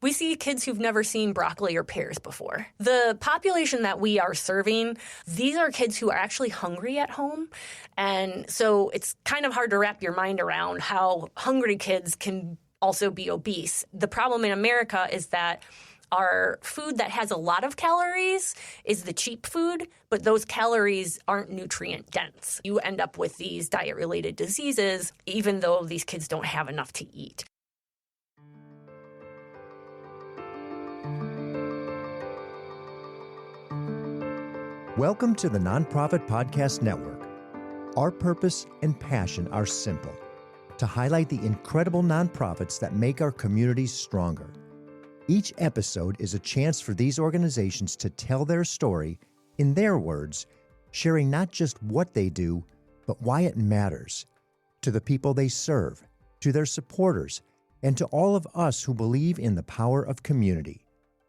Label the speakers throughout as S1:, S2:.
S1: We see kids who've never seen broccoli or pears before. The population that we are serving, these are kids who are actually hungry at home. And so it's kind of hard to wrap your mind around how hungry kids can also be obese. The problem in America is that our food that has a lot of calories is the cheap food, but those calories aren't nutrient dense. You end up with these diet-related diseases, even though these kids don't have enough to eat.
S2: Welcome to the Nonprofit Podcast Network. Our purpose and passion are simple: to highlight the incredible nonprofits that make our communities stronger. Each episode is a chance for these organizations to tell their story in their words, sharing not just what they do, but why it matters to the people they serve, to their supporters, and to all of us who believe in the power of community.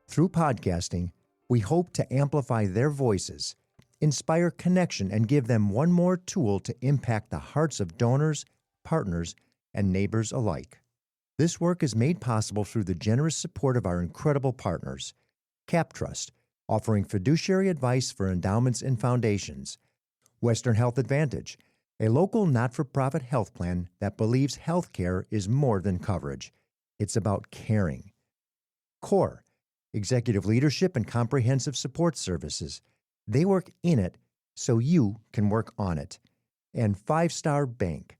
S2: Through podcasting, we hope to amplify their voices, inspire connection, and give them one more tool to impact the hearts of donors, partners, and neighbors alike. This work is made possible through the generous support of our incredible partners: CapTrust, offering fiduciary advice for endowments and foundations; Western Health Advantage, a local not-for-profit health plan that believes healthcare is more than coverage. It's about caring; CORE, executive leadership and comprehensive support services. They work in it so you can work on it. And Five Star Bank,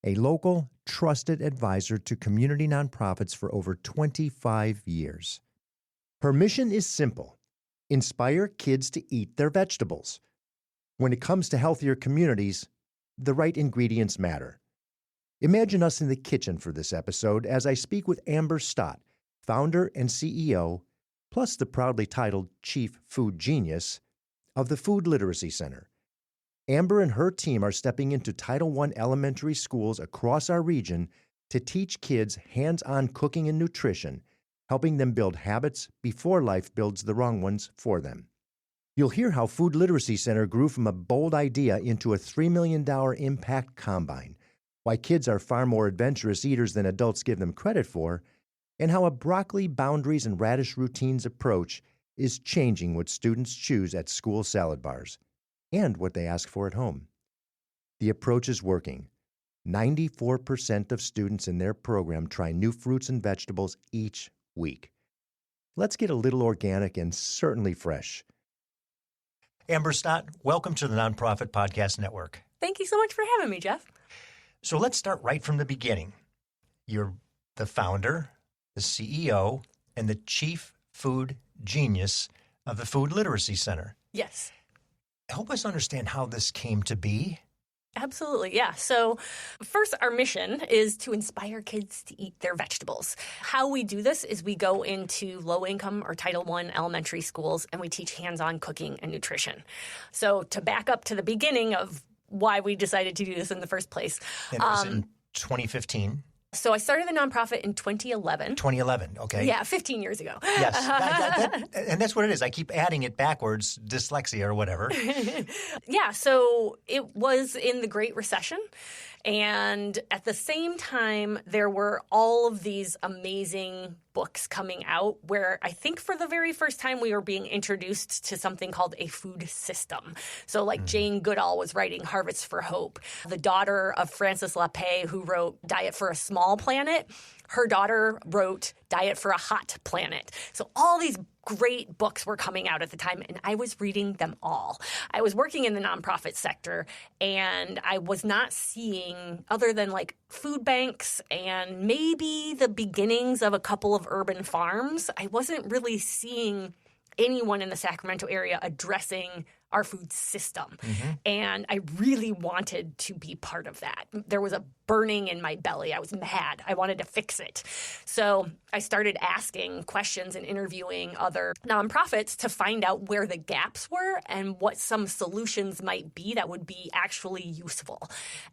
S2: a local, trusted advisor to community nonprofits for over 25 years. Her mission is simple: inspire kids to eat their vegetables. When it comes to healthier communities, the right ingredients matter. Imagine us in the kitchen for this episode as I speak with Amber Stott, founder and CEO, plus the proudly titled Chief Food Genius of the Food Literacy Center. Amber and her team are stepping into Title I elementary schools across our region to teach kids hands-on cooking and nutrition, helping them build habits before life builds the wrong ones for them. You'll hear how Food Literacy Center grew from a bold idea into a $3 million impact combine, why kids are far more adventurous eaters than adults give them credit for, and how a broccoli, boundaries, and radish routines approach is changing what students choose at school salad bars and what they ask for at home. The approach is working. 94% of students in their program try new fruits and vegetables each week. Let's get a little organic and certainly fresh. Amber Stott, welcome to the Nonprofit Podcast Network.
S1: Thank you so much for having me, Jeff.
S2: So let's start right from the beginning. You're the founder, the CEO, and the Chief Food Genius of the Food Literacy Center.
S1: Yes.
S2: Help us understand how this came to be.
S1: Absolutely, yeah. So first, our mission is to inspire kids to eat their vegetables. How we do this is we go into low-income or Title I elementary schools and we teach hands-on cooking and nutrition. So to back up to the beginning of why we decided to do this in the first place.
S2: And it was in 2015.
S1: So I started the nonprofit in 2011.
S2: 2011, okay.
S1: Yeah, 15 years ago.
S2: Yes, and that's what it is. I keep adding it backwards, dyslexia or whatever.
S1: Yeah, so it was in the Great Recession. And at the same time, there were all of these amazing books coming out where I think for the very first time we were being introduced to something called a food system. So like Jane Goodall was writing Harvest for Hope. The daughter of Francis LaPay, who wrote Diet for a Small Planet, her daughter wrote Diet for a Hot Planet. So all these great books were coming out at the time, and I was reading them all. I was working in the nonprofit sector, and I was not seeing, other than like food banks and maybe the beginnings of a couple of urban farms, I wasn't really seeing anyone in the Sacramento area addressing our food system. And I really wanted to be part of that. There was a burning in my belly. I was mad. I wanted to fix it. So I started asking questions and interviewing other nonprofits to find out where the gaps were and what some solutions might be that would be actually useful.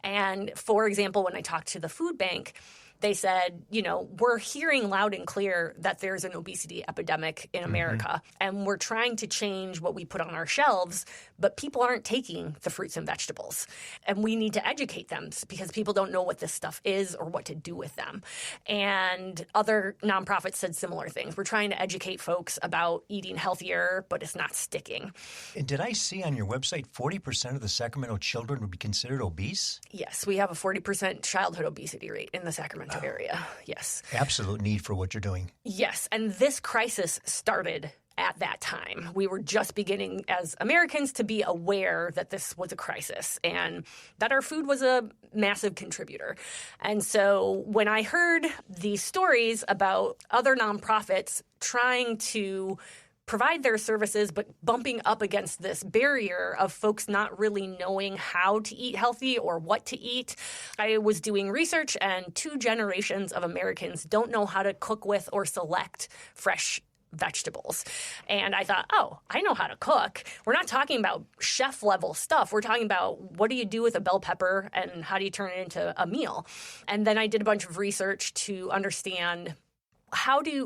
S1: And for example, when I talked to the food bank, They said, we're hearing loud and clear that there's an obesity epidemic in America, and we're trying to change what we put on our shelves, but people aren't taking the fruits and vegetables. And we need to educate them because people don't know what this stuff is or what to do with them. And other nonprofits said similar things. We're trying to educate folks about eating healthier, but it's not sticking.
S2: And did I see on your website 40% of the Sacramento children would be considered obese?
S1: Yes, we have a 40% childhood obesity rate in the Sacramento area. Yes.
S2: Absolute need for what you're doing.
S1: Yes. And this crisis started at that time. We were just beginning as Americans to be aware that this was a crisis and that our food was a massive contributor. And so when I heard these stories about other nonprofits trying to provide their services, but bumping up against this barrier of folks not really knowing how to eat healthy or what to eat. I was doing research, and 2 generations of Americans don't know how to cook with or select fresh vegetables. And I thought, I know how to cook. We're not talking about chef level stuff. We're talking about what do you do with a bell pepper and how do you turn it into a meal? And then I did a bunch of research to understand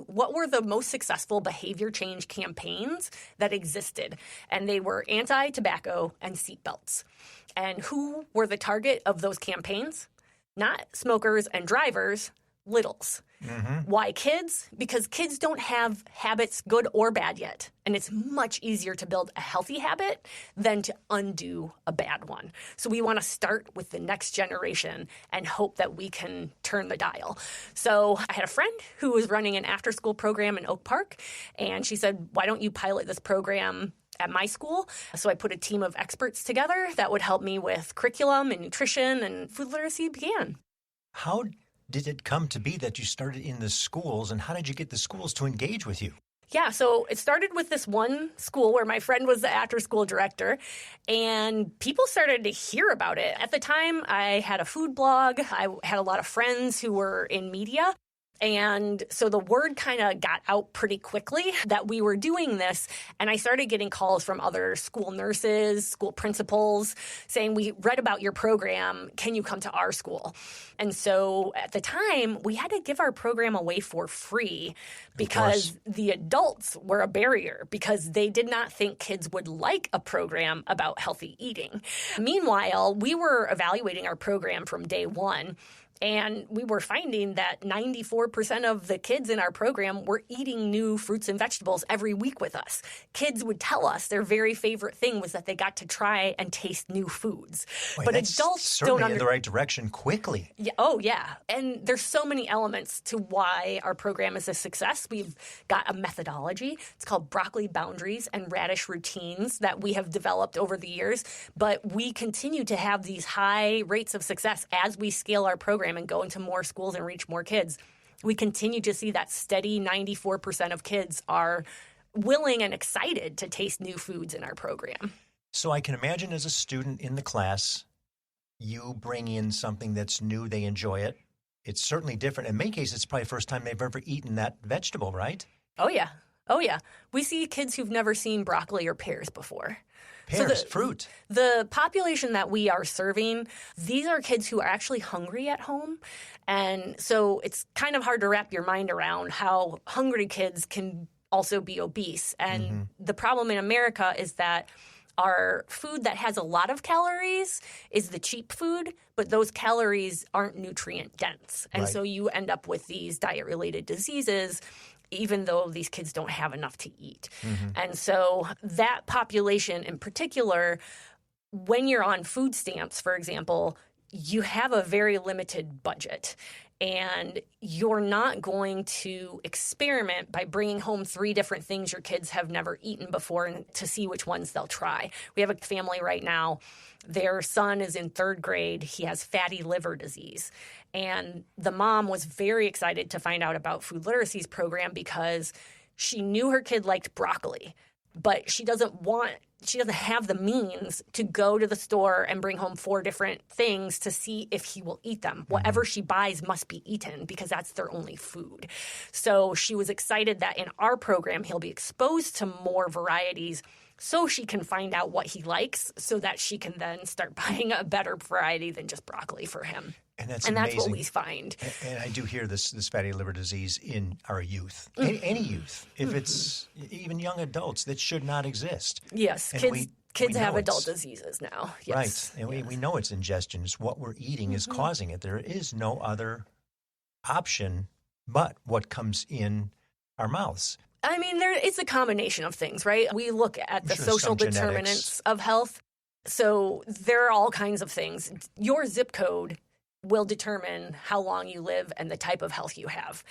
S1: what were the most successful behavior change campaigns that existed? And they were anti-tobacco and seatbelts. And who were the target of those campaigns? Not smokers and drivers, littles. Why kids? Because kids don't have habits, good or bad, yet. And it's much easier to build a healthy habit than to undo a bad one. So we want to start with the next generation and hope that we can turn the dial. So I had a friend who was running an after-school program in Oak Park, and she said, why don't you pilot this program at my school? So I put a team of experts together that would help me with curriculum and nutrition, and food literacy began.
S2: How did it come to be that you started in the schools, and how did you get the schools to engage with you?
S1: Yeah, so it started with this one school where my friend was the after-school director, and people started to hear about it. At the time, I had a food blog. I had a lot of friends who were in media. And so the word kind of got out pretty quickly that we were doing this. And I started getting calls from other school nurses, school principals saying, we read about your program. Can you come to our school? And so at the time, we had to give our program away for free because the adults were a barrier because they did not think kids would like a program about healthy eating. Meanwhile, we were evaluating our program from day one. And we were finding that 94% of the kids in our program were eating new fruits and vegetables every week with us. Kids would tell us their very favorite thing was that they got to try and taste new foods. But adults
S2: certainly in the right direction quickly.
S1: Yeah, oh, yeah. And there's so many elements to why our program is a success. We've got a methodology. It's called broccoli boundaries and radish routines that we have developed over the years. But we continue to have these high rates of success as we scale our program and go into more schools and reach more kids. We continue to see that steady 94% of kids are willing and excited to taste new foods in our program.
S2: So I can imagine as a student in the class, you bring in something that's new, they enjoy it. It's certainly different. In many cases, it's probably the first time they've ever eaten that vegetable, right?
S1: Oh, yeah. Oh, yeah. We see kids who've never seen broccoli or pears before.
S2: Pears, fruit.
S1: The population that we are serving, these are kids who are actually hungry at home. And so it's kind of hard to wrap your mind around how hungry kids can also be obese. And the problem in America is that our food that has a lot of calories is the cheap food, but those calories aren't nutrient dense. And so you end up with these diet-related diseases even though these kids don't have enough to eat. And so that population in particular, when you're on food stamps, for example, you have a very limited budget. And you're not going to experiment by bringing home 3 different things your kids have never eaten before and to see which ones they'll try. We have a family right now. Their son is in 3rd grade. He has fatty liver disease. And the mom was very excited to find out about Food Literacy's program because she knew her kid liked broccoli, but she doesn't have the means to go to the store and bring home 4 different things to see if he will eat them. Whatever she buys must be eaten because that's their only food. So she was excited that in our program, he'll be exposed to more varieties so she can find out what he likes so that she can then start buying a better variety than just broccoli for him.
S2: And that's
S1: what we find.
S2: And I do hear this fatty liver disease in our youth, any youth. If it's even young adults, that should not exist.
S1: Yes,
S2: and
S1: kids have adult diseases now. Yes.
S2: Right, and we know it's ingestion. It's what we're eating is causing it. There is no other option but what comes in our mouths.
S1: I mean, it's a combination of things, right? We look at the social determinants of health. So there are all kinds of things. Your zip code will determine how long you live and the type of health you have.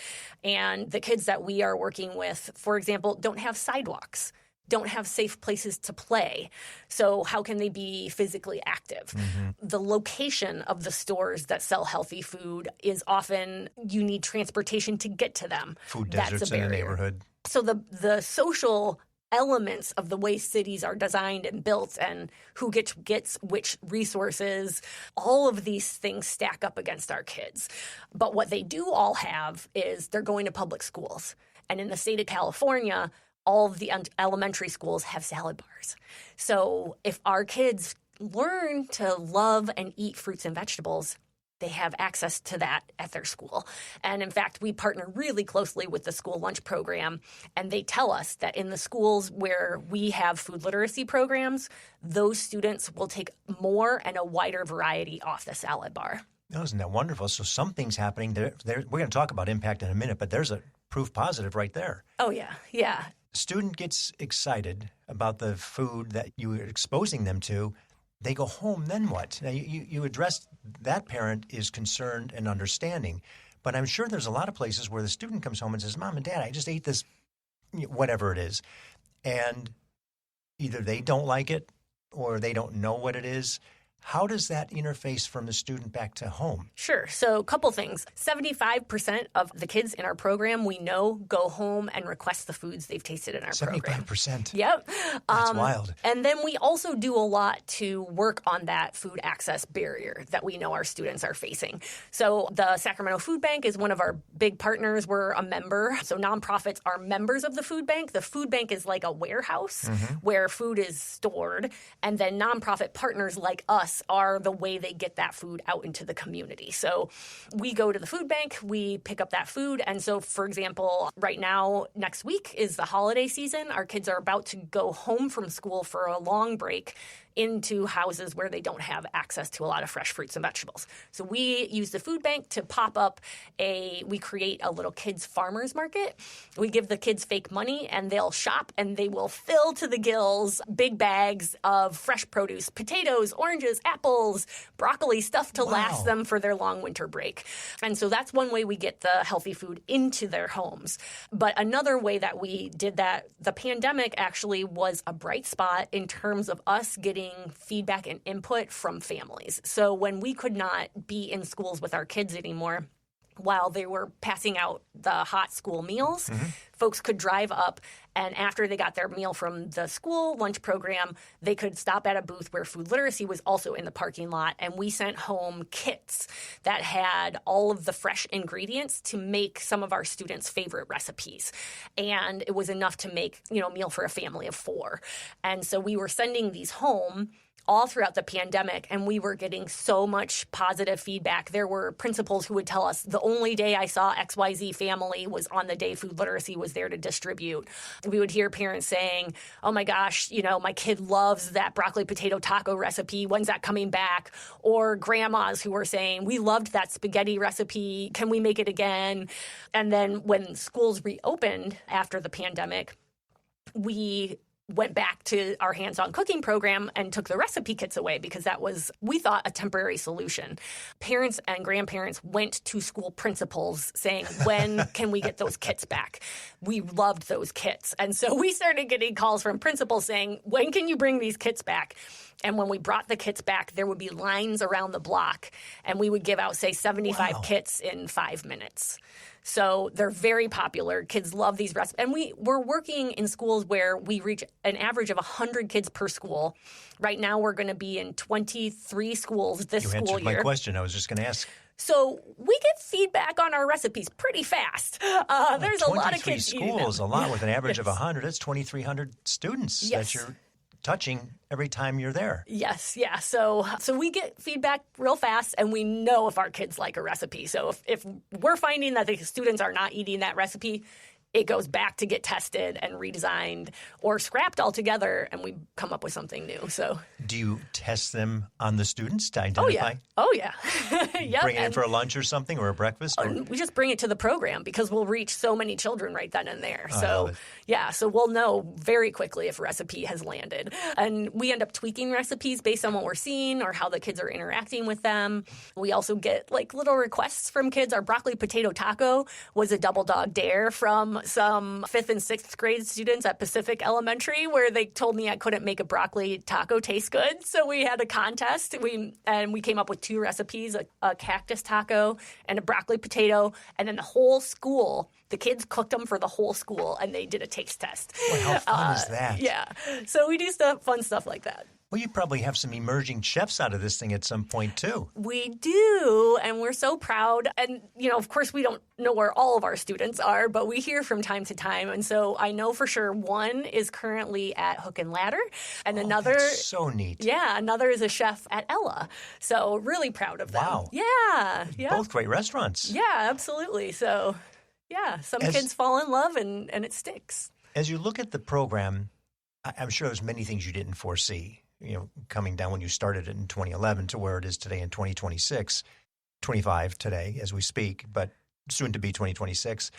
S1: And the kids that we are working with, for example, don't have sidewalks, don't have safe places to play. So how can they be physically active? The location of the stores that sell healthy food is often you need transportation to get to them.
S2: Food deserts in the neighborhood.
S1: So the social elements of the way cities are designed and built and who gets which resources, all of these things stack up against our kids. But what they do all have is they're going to public schools. And in the state of California, all of the elementary schools have salad bars. So if our kids learn to love and eat fruits and vegetables, they have access to that at their school. And in fact, we partner really closely with the school lunch program, and they tell us that in the schools where we have food literacy programs, those students will take more and a wider variety off the salad bar.
S2: Oh, isn't that wonderful? So something's happening there. We're going to talk about impact in a minute, but there's a proof positive right there.
S1: Oh, yeah.
S2: Student gets excited about the food that you are exposing them to. They go home, then what? Now, you addressed that parent is concerned and understanding, but I'm sure there's a lot of places where the student comes home and says, Mom and Dad, I just ate this, whatever it is, and either they don't like it or they don't know what it is. How does that interface from the student back to home? Sure.
S1: So a couple things. 75% of the kids in our program we know go home and request the foods they've tasted in our program.
S2: 75%?
S1: Yep.
S2: That's wild.
S1: And then we also do a lot to work on that food access barrier that we know our students are facing. So the Sacramento Food Bank is one of our big partners. We're a member. So nonprofits are members of the food bank. The food bank is like a warehouse where food is stored. And then nonprofit partners like us are the way they get that food out into the community. So we go to the food bank, we pick up that food. And so, for example, right now, next week is the holiday season. Our kids are about to go home from school for a long break into houses where they don't have access to a lot of fresh fruits and vegetables. So we use the food bank to pop up we create a little kids farmers market. We give the kids fake money and they'll shop and they will fill to the gills big bags of fresh produce, potatoes, oranges, apples, broccoli, stuff to last them for their long winter break. And so that's one way we get the healthy food into their homes. But another way that we did that, the pandemic actually was a bright spot in terms of us getting feedback and input from families. So when we could not be in schools with our kids anymore, while they were passing out the hot school meals, folks could drive up, and after they got their meal from the school lunch program, they could stop at a booth where food literacy was also in the parking lot, and we sent home kits that had all of the fresh ingredients to make some of our students' favorite recipes. And it was enough to make, a meal for a family of 4. And so we were sending these home all throughout the pandemic, and we were getting so much positive feedback. There were principals who would tell us, the only day I saw XYZ family was on the day food literacy was there to distribute. We would hear parents saying, oh my gosh, my kid loves that broccoli potato taco recipe. When's that coming back? Or grandmas who were saying, we loved that spaghetti recipe. Can we make it again? And then when schools reopened after the pandemic, we went back to our hands-on cooking program and took the recipe kits away because that was, we thought, a temporary solution. Parents and grandparents went to school principals saying, when can we get those kits back? We loved those kits. And so we started getting calls from principals saying, when can you bring these kits back? And when we brought the kits back, there would be lines around the block, and we would give out, say, 75 kits in 5 minutes. So they're very popular. Kids love these recipes. And we're working in schools where we reach an average of 100 kids per school. Right now, we're going to be in 23 schools this school year.
S2: You answered my question. I was just going to ask.
S1: So we get feedback on our recipes pretty fast. There's a lot of kids
S2: 23 schools, a lot with an average of 100. That's 2,300 students that you're touching every time you're there.
S1: Yes, yeah. So we get feedback real fast, and we know if our kids like a recipe. So if we're finding that the students are not eating that recipe, it goes back to get tested and redesigned or scrapped altogether, and we come up with something new. So,
S2: do you test them on the students to identify?
S1: Oh, yeah. Yep.
S2: Bring it in for a lunch or something or a breakfast? Or?
S1: We just bring it to the program because we'll reach so many children right then and there.
S2: I love it.
S1: Yeah, so we'll know very quickly if a recipe has landed. And we end up tweaking recipes based on what we're seeing or how the kids are interacting with them. We also get like little requests from kids. Our broccoli potato taco was a double dog dare from some 5th and 6th grade students at Pacific Elementary, where they told me I couldn't make a broccoli taco taste good. So we had a contest. We came up with 2 recipes, a cactus taco and a broccoli potato. And then the whole school, the kids cooked them for the whole school, and they did a taste test.
S2: Boy, how fun is that?
S1: Yeah. So we do fun stuff like that.
S2: Well, you probably have some emerging chefs out of this thing at some point, too.
S1: We do, and we're so proud. And, of course, we don't know where all of our students are, but we hear from time to time. And so I know for sure one is currently at Hook and Ladder, and another...
S2: That's so neat.
S1: Yeah, another is a chef at Ella. So really proud of them.
S2: Wow.
S1: Yeah.
S2: Both great restaurants.
S1: Yeah, absolutely. So, yeah, some kids fall in love, and it sticks. As
S2: you look at the program, I'm sure there's many things you didn't foresee. Coming down when you started it in 2011 to where it is today in 2026, 25 today as we speak, but soon to be 2026.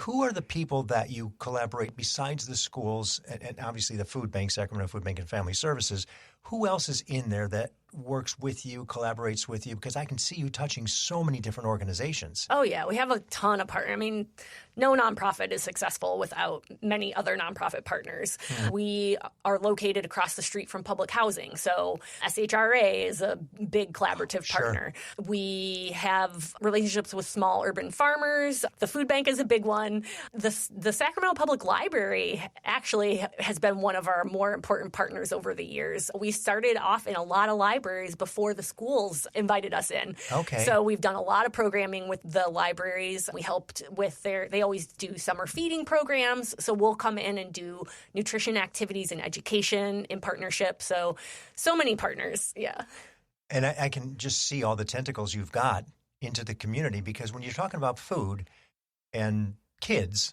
S2: Who are the people that you collaborate besides the schools and obviously the food bank, Sacramento Food Bank and Family Services? Who else is in there that works with you, collaborates with you? Because I can see you touching so many different organizations.
S1: Oh, yeah. We have a ton of partners. I mean, no nonprofit is successful without many other nonprofit partners. We are located across the street from public housing. So SHRA is a big collaborative partner. We have relationships with small urban farmers. The food bank is a big one. The Sacramento Public Library actually has been one of our more important partners over the years. We started off in a lot of libraries before the schools invited us in.
S2: Okay.
S1: So we've done a lot of programming with the libraries. We helped with they always do summer feeding programs. So we'll come in and do nutrition activities and education in partnership. So many partners. Yeah.
S2: And I can just see all the tentacles you've got into the community, because when you're talking about food and kids,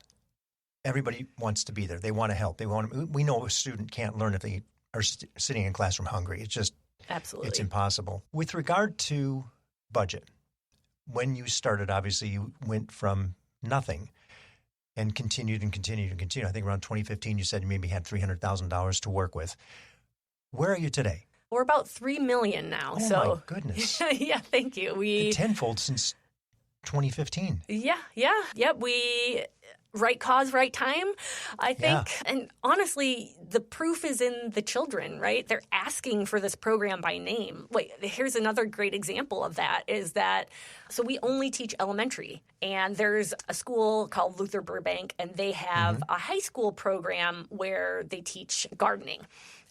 S2: everybody wants to be there. They want to help. We know a student can't learn if they are sitting in classroom hungry. It's just
S1: absolutely, it's
S2: impossible. With regard to budget, when you started, obviously you went from nothing and continued and continued and continued. I think around 2015, you said you maybe had $300,000 to work with. Where are you today?
S1: We're about $3 million now.
S2: Oh, my goodness.
S1: Yeah, thank you. We
S2: tenfold since 2015.
S1: Yeah. We right cause, right time, I think. Yeah. And honestly, the proof is in the children, right? They're asking for this program by name. Wait, here's another great example of that is that, so we only teach elementary, and there's a school called Luther Burbank, and they have a high school program where they teach gardening.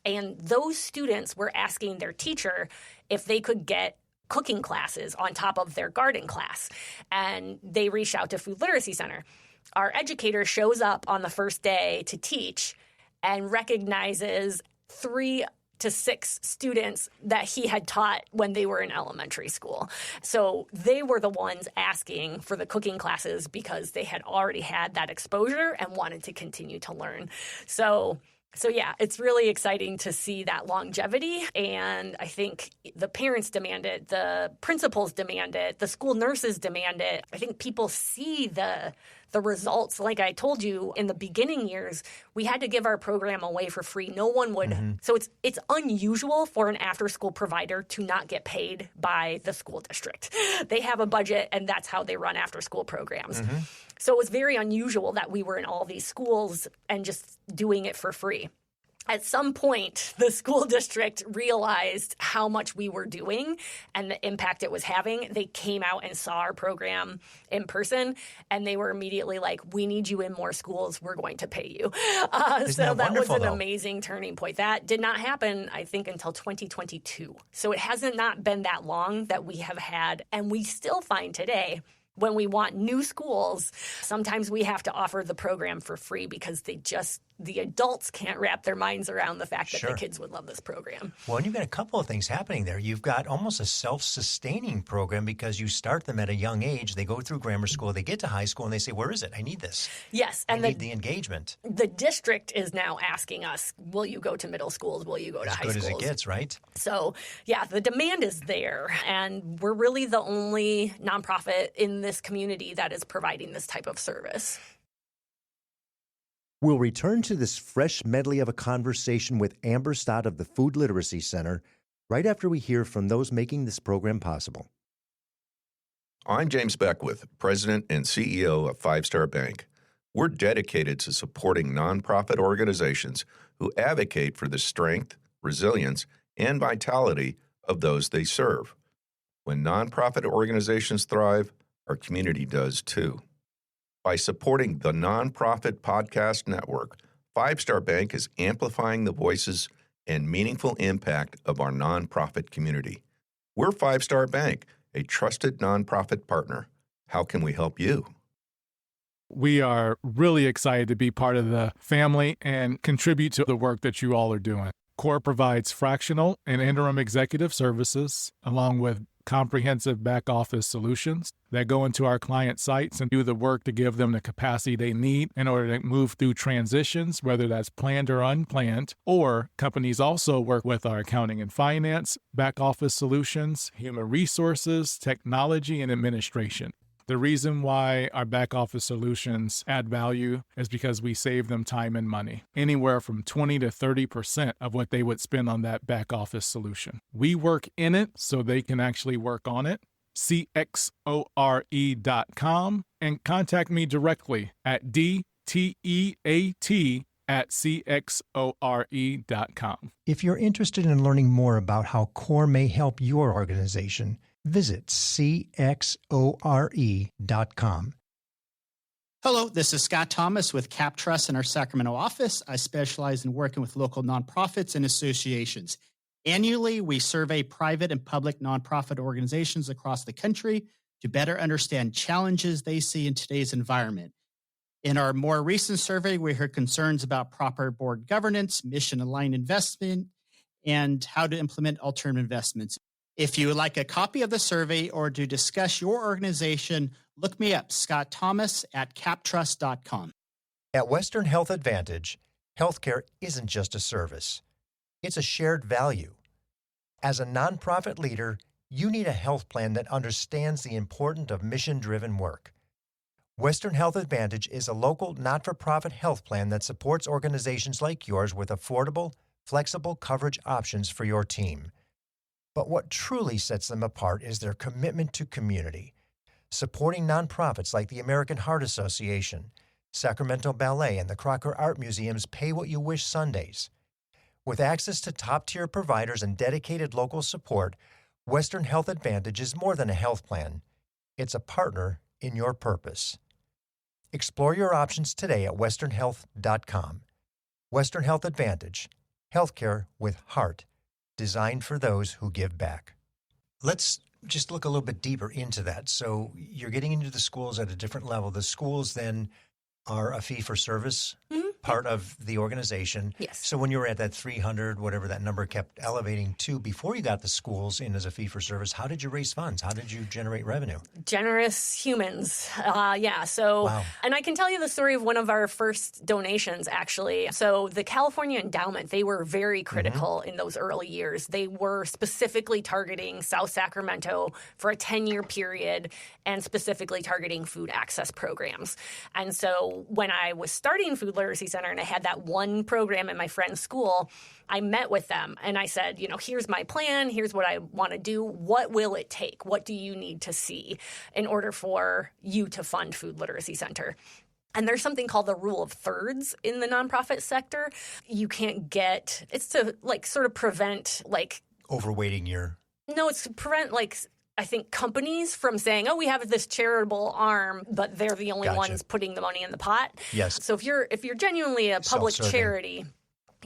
S1: And those students were asking their teacher if they could get cooking classes on top of their garden class. And they reached out to Food Literacy Center. Our educator shows up on the first day to teach and recognizes 3 to 6 students that he had taught when they were in elementary school. So they were the ones asking for the cooking classes because they had already had that exposure and wanted to continue to learn. So yeah, it's really exciting to see that longevity, and I think the parents demand it, the principals demand it, the school nurses demand it. I think people see the results. Like I told you, in the beginning years, we had to give our program away for free. No one would. So it's unusual for an after-school provider to not get paid by the school district. They have a budget, and that's how they run after-school programs. So it was very unusual that we were in all these schools and just doing it for free. At some point, the school district realized how much we were doing and the impact it was having. They came out and saw our program in person, and they were immediately like, we need you in more schools. We're going to pay you. So that was an amazing turning point. That did not happen, I think, until 2022. So it hasn't not been that long that we have had, and we still find today When we want new schools, sometimes we have to offer the program for free because the adults can't wrap their minds around the fact that the kids would love this program.
S2: Well, and you've got a couple of things happening there. You've got almost a self-sustaining program because you start them at a young age. They go through grammar school, they get to high school, and they say, where is it? I need this.
S1: Yes.
S2: And I need the engagement.
S1: The district is now asking us, will you go to middle schools? Will you go to high schools?
S2: As good as it gets, right?
S1: So, yeah, the demand is there. And we're really the only nonprofit in this community that is providing this type of service.
S2: We'll return to this fresh medley of a conversation with Amber Stott of the Food Literacy Center right after we hear from those making this program possible.
S3: I'm James Beckwith, President and CEO of Five Star Bank. We're dedicated to supporting nonprofit organizations who advocate for the strength, resilience, and vitality of those they serve. When nonprofit organizations thrive, our community does too. By supporting the Nonprofit Podcast Network, Five Star Bank is amplifying the voices and meaningful impact of our nonprofit community. We're Five Star Bank, a trusted nonprofit partner. How can we help you?
S4: We are really excited to be part of the family and contribute to the work that you all are doing. CORE provides fractional and interim executive services, along with comprehensive back office solutions that go into our client sites and do the work to give them the capacity they need in order to move through transitions, whether that's planned or unplanned. Or companies also work with our accounting and finance, back office solutions, human resources, technology, and administration. The reason why our back office solutions add value is because we save them time and money, anywhere from 20 to 30% of what they would spend on that back office solution. We work in it so they can actually work on it. CXORE.com and contact me directly at DTEAT@CXORE.com.
S5: If you're interested in learning more about how CORE may help your organization, visit CXORE.com.
S6: Hello, this is Scott Thomas with Cap Trust in our Sacramento office. I specialize in working with local nonprofits and associations. Annually, we survey private and public nonprofit organizations across the country to better understand challenges they see in today's environment. In our more recent survey, we heard concerns about proper board governance, mission-aligned investment, and how to implement alternative investments. If you would like a copy of the survey or to discuss your organization, look me up, Scott Thomas at captrust.com.
S2: At Western Health Advantage, healthcare isn't just a service. It's a shared value. As a nonprofit leader, you need a health plan that understands the importance of mission-driven work. Western Health Advantage is a local, not-for-profit health plan that supports organizations like yours with affordable, flexible coverage options for your team. But what truly sets them apart is their commitment to community, supporting nonprofits like the American Heart Association, Sacramento Ballet, and the Crocker Art Museum's Pay What You Wish Sundays. With access to top-tier providers and dedicated local support, Western Health Advantage is more than a health plan. It's a partner in your purpose. Explore your options today at westernhealth.com. Western Health Advantage, healthcare with heart, designed for those who give back. Let's just look a little bit deeper into that. So you're getting into the schools at a different level. The schools then are a fee-for-service part of the organization.
S1: Yes.
S2: So when you were at that 300, whatever that number kept elevating to, before you got the schools in as a fee-for-service, how did you raise funds? How did you generate revenue?
S1: Generous humans. Wow. And I can tell you the story of one of our first donations, actually. So the California Endowment, they were very critical in those early years. They were specifically targeting South Sacramento for a 10-year period and specifically targeting food access programs. And so when I was starting Food Literacy Center and I had that one program in my friend's school, I met with them and I said, here's my plan. Here's what I want to do. What will it take? What do you need to see in order for you to fund Food Literacy Center? And there's something called the rule of thirds in the nonprofit sector. You can't it's to sort of prevent
S2: overweighting your...
S1: No, it's to prevent I think companies from saying, we have this charitable arm, but they're the only ones putting the money in the pot.
S2: Yes.
S1: So if you're genuinely a public charity,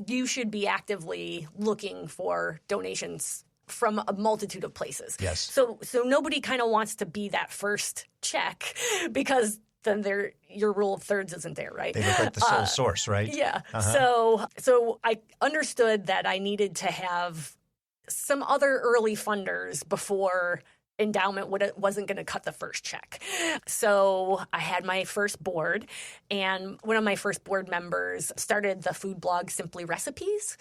S1: you should be actively looking for donations from a multitude of places.
S2: Yes.
S1: So nobody kind of wants to be that first check because then your rule of thirds isn't there, right?
S2: They look like the sole source, right?
S1: Yeah. So I understood that I needed to have some other early funders before endowment wasn't going to cut the first check. So I had my first board, and one of my first board members started the food blog Simply Recipes,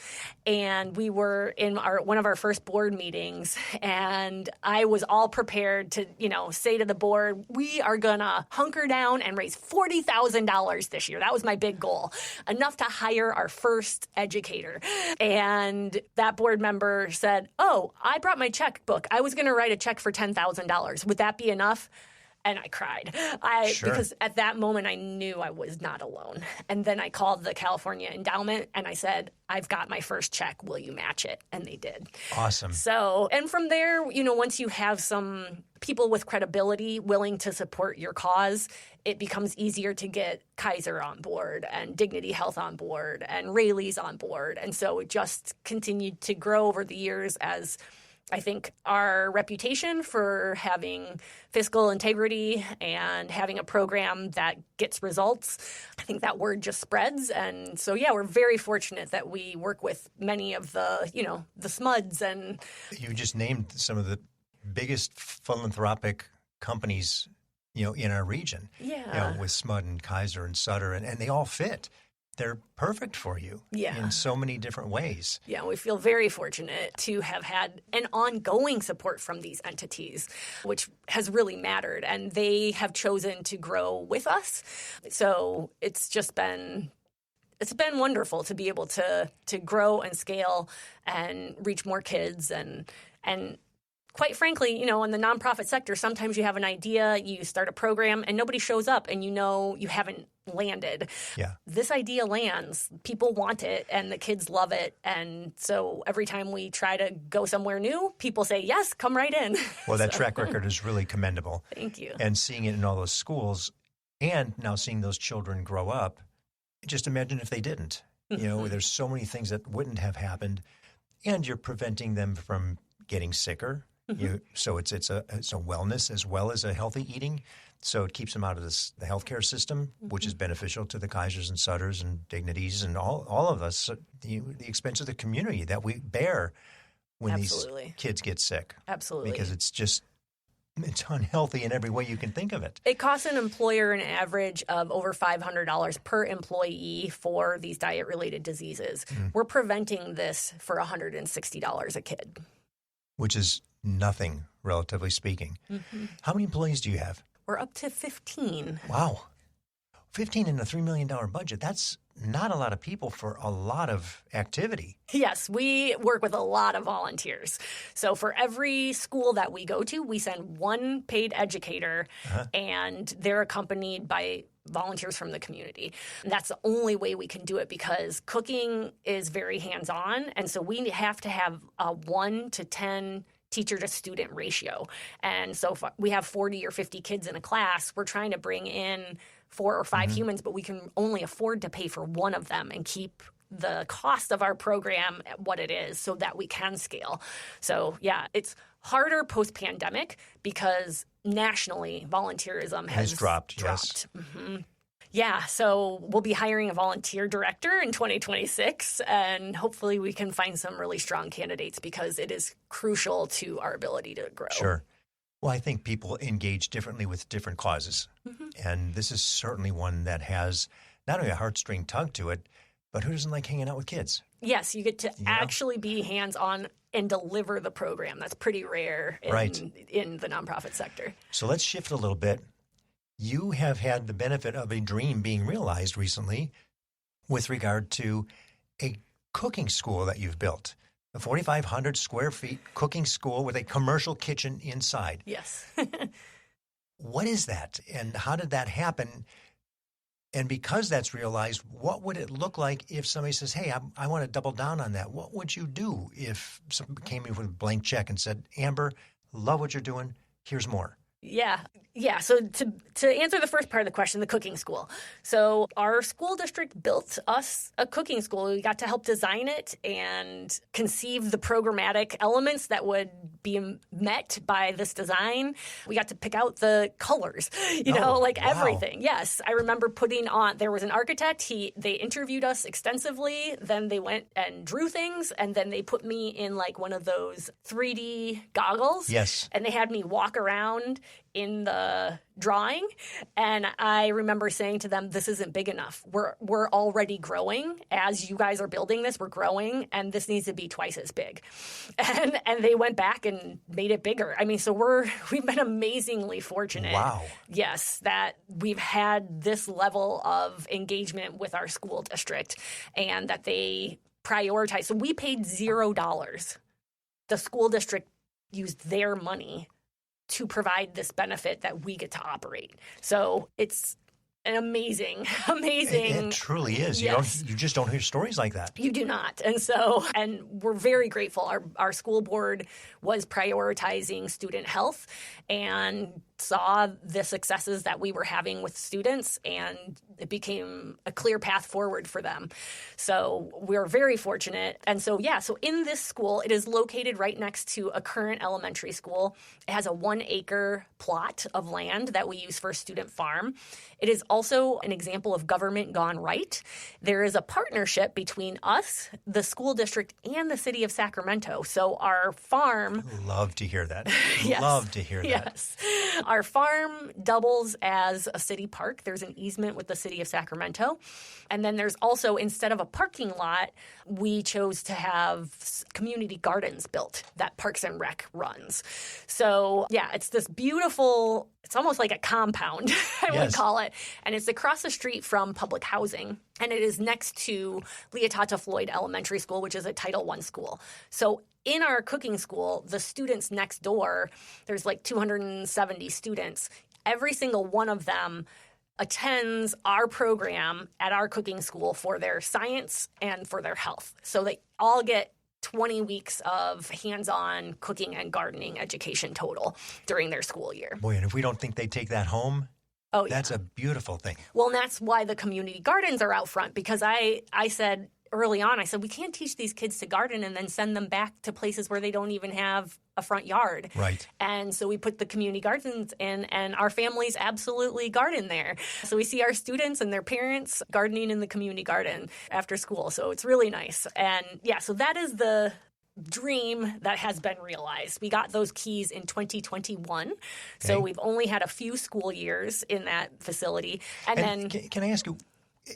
S1: and we were in one of our first board meetings, and I was all prepared to, say to the board, we are going to hunker down and raise $40,000 this year. That was my big goal, enough to hire our first educator. And that board member said, oh, I brought my checkbook. I was going to write a check for $10,000. Would that be enough? And I cried.
S2: Sure.
S1: Because at that moment I knew I was not alone. And then I called the California Endowment and I said, I've got my first check. Will you match it? And they did.
S2: Awesome.
S1: So, and from there, once you have some people with credibility willing to support your cause, it becomes easier to get Kaiser on board and Dignity Health on board and Rayleigh's on board. And so it just continued to grow over the years as I think our reputation for having fiscal integrity and having a program that gets results, I think that word just spreads. And so, we're very fortunate that we work with many of the, the SMUDs. And
S2: you just named some of the biggest philanthropic companies, in our region.
S1: Yeah.
S2: With SMUD and Kaiser and Sutter, and they all fit. They're perfect for you in so many different ways.
S1: Yeah, we feel very fortunate to have had an ongoing support from these entities, which has really mattered. And they have chosen to grow with us. So it's been wonderful to be able to grow and scale and reach more kids and quite frankly, in the nonprofit sector, sometimes you have an idea, you start a program, and nobody shows up, and you haven't landed.
S2: Yeah.
S1: This idea lands. People want it, and the kids love it. And so every time we try to go somewhere new, people say, yes, come right in.
S2: Well, that track record is really commendable.
S1: Thank you.
S2: And seeing it in all those schools and now seeing those children grow up, just imagine if they didn't. There's so many things that wouldn't have happened, and you're preventing them from getting sicker. So it's a wellness as well as a healthy eating. So it keeps them out of the healthcare system, which is beneficial to the Kaisers and Sutters and Dignities and all of us. The expense of the community that we bear when
S1: Absolutely.
S2: These kids get sick.
S1: Absolutely.
S2: Because it's unhealthy in every way you can think of it.
S1: It costs an employer an average of over $500 per employee for these diet-related diseases. We're preventing this for $160 a kid.
S2: Which is nothing, relatively speaking. How many employees do you have?
S1: We're up to 15.
S2: Wow. 15 in a $3 million budget. That's not a lot of people for a lot of activity.
S1: Yes, we work with a lot of volunteers. So for every school that we go to, we send one paid educator, and they're accompanied by volunteers from the community. And that's the only way we can do it because cooking is very hands-on. And so we have to have a 1 to 10 teacher to student ratio. And so if we have 40 or 50 kids in a class, we're trying to bring in 4 or 5 humans, but we can only afford to pay for one of them and keep the cost of our program at what it is so that we can scale. So it's harder post-pandemic because nationally volunteerism has
S2: dropped. Yes.
S1: Yeah, so we'll be hiring a volunteer director in 2026, and hopefully we can find some really strong candidates because it is crucial to our ability to grow.
S2: Sure. Well, I think people engage differently with different causes, and this is certainly one that has not only a heartstring tug to it, but who doesn't like hanging out with kids?
S1: Yes, you get to actually be hands-on and deliver the program. That's pretty rare in the nonprofit sector.
S2: So let's shift a little bit. You have had the benefit of a dream being realized recently with regard to a cooking school that you've built, a 4,500 square feet cooking school with a commercial kitchen inside.
S1: Yes.
S2: What is that, and how did that happen? And because that's realized, what would it look like if somebody says, hey, I want to double down on that? What would you do if someone came in with a blank check and said, Amber, love what you're doing, here's more?
S1: Yeah. Yeah, so to answer the first part of the question, the cooking school. So our school district built us a cooking school. We got to help design it and conceive the programmatic elements that would be met by this design. We got to pick out the colors, everything. Yes, I remember there was an architect. They interviewed us extensively. Then they went and drew things, and then they put me in like one of those 3D goggles.
S2: Yes.
S1: And they had me walk around in the drawing, and I remember saying to them, this isn't big enough. We're already growing. As you guys are building this, we're growing, and this needs to be twice as big. And they went back and made it bigger. I mean, so we've been amazingly fortunate.
S2: Wow.
S1: Yes, that we've had this level of engagement with our school district, and that they prioritize. So we paid $0. The school district used their money to provide this benefit that we get to operate. So it's an amazing.
S2: It truly is.
S1: Yes.
S2: You just don't hear stories like that.
S1: You do not. And we're very grateful. Our school board was prioritizing student health and saw the successes that we were having with students, and it became a clear path forward for them. So we're very fortunate. And so in this school, it is located right next to a current elementary school. It has a 1-acre plot of land that we use for a student farm. It is also an example of government gone right. There is a partnership between us, the school district, and the city of Sacramento. So our farm...
S2: Love to hear that.
S1: Yes.
S2: Love to hear that.
S1: Yes. Our farm doubles as a city park. There's an easement with the city of Sacramento. And then there's also, instead of a parking lot, we chose to have community gardens built that Parks and Rec runs. So, yeah, it's this beautiful, it's almost like a compound, I would call it. And it's across the street from public housing. And it is next to Leotata Floyd Elementary School, which is a Title I school. So in our cooking school, the students next door, there's like 270 students. Every single one of them attends our program at our cooking school for their science and for their health. So they all get 20 weeks of hands-on cooking and gardening education total during their school year.
S2: Boy, and if we don't think they take that home, that's a beautiful thing.
S1: Well, and that's why the community gardens are out front, because I said early on, we can't teach these kids to garden and then send them back to places where they don't even have a front yard.
S2: Right.
S1: And so we put the community gardens in, and our families absolutely garden there. So we see our students and their parents gardening in the community garden after school. So it's really nice. And so that is the dream that has been realized. We got those keys in 2021. Okay. So we've only had a few school years in that facility. And then
S2: can I ask you,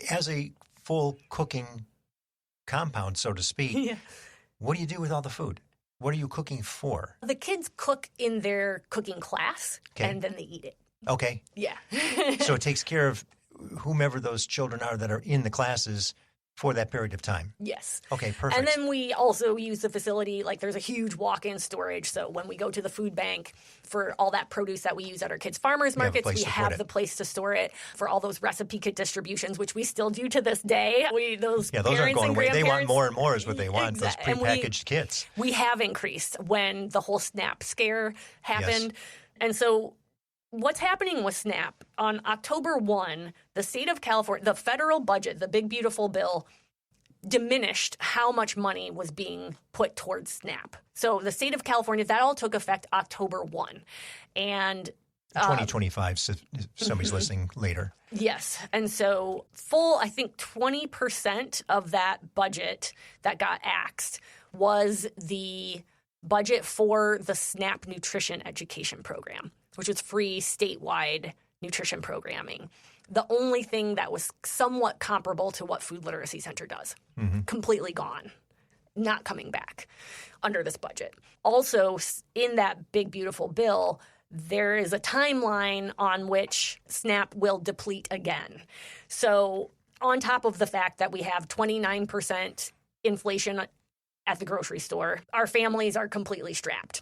S2: as a full cooking compound, so to speak, what do you do with all the food? What are you cooking for?
S1: The kids cook in their cooking class, and then they eat it.
S2: Okay.
S1: Yeah.
S2: So it takes care of whomever those children are that are in the classes for that period of time.
S1: Yes.
S2: Okay, perfect.
S1: And then we also use the facility, like there's a huge walk-in storage. So when we go to the food bank for all that produce that we use at our kids' farmers markets, we have the place to store it. For all those recipe kit distributions, which we still do to this day. Those
S2: aren't going away. They want more and more is what they want, those prepackaged kits.
S1: We have increased when the whole SNAP scare happened. Yes. And so what's happening with SNAP? On October 1, the state of California, the federal budget, the big beautiful bill, diminished how much money was being put towards SNAP. So the state of California, that all took effect October 1. And
S2: 2025, so somebody's listening later.
S1: Yes. And so I think 20% of that budget that got axed was the budget for the SNAP nutrition education program, which was free statewide nutrition programming. The only thing that was somewhat comparable to what Food Literacy Center does. Mm-hmm. Completely gone. Not coming back under this budget. Also, in that big, beautiful bill, there is a timeline on which SNAP will deplete again. So on top of the fact that we have 29% inflation at the grocery store, our families are completely strapped.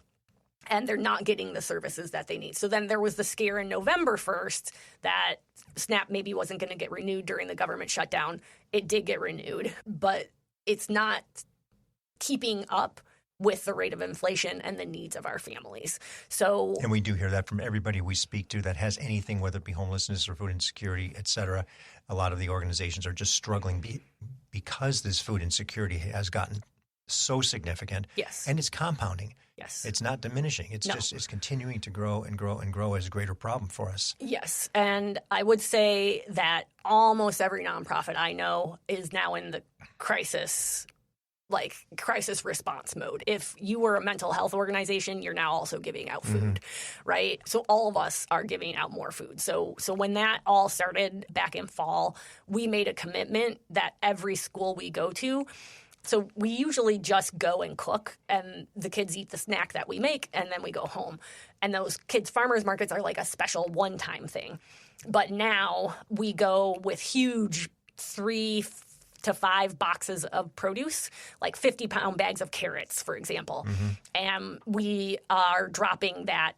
S1: And they're not getting the services that they need. So then there was the scare in November 1st that SNAP maybe wasn't going to get renewed during the government shutdown. It did get renewed, but it's not keeping up with the rate of inflation and the needs of our families. So,
S5: and we do hear that from everybody we speak to that has anything, whether it be homelessness or food insecurity, et cetera. A lot of the organizations are just struggling because this food insecurity has gotten so significant.
S1: Yes.
S5: And it's compounding.
S1: Yes.
S5: It's not diminishing. It's just it's continuing to grow and grow and grow as a greater problem for us.
S1: Yes. And I would say that almost every nonprofit I know is now in the crisis response mode. If you were a mental health organization, you're now also giving out food, right? So all of us are giving out more food. So when that all started back in fall, we made a commitment that every school we go to, so we usually just go and cook, and the kids eat the snack that we make, and then we go home. And those kids' farmers markets are like a special one-time thing. But now we go with huge 3 to 5 boxes of produce, like 50-pound bags of carrots, for example. And we are dropping that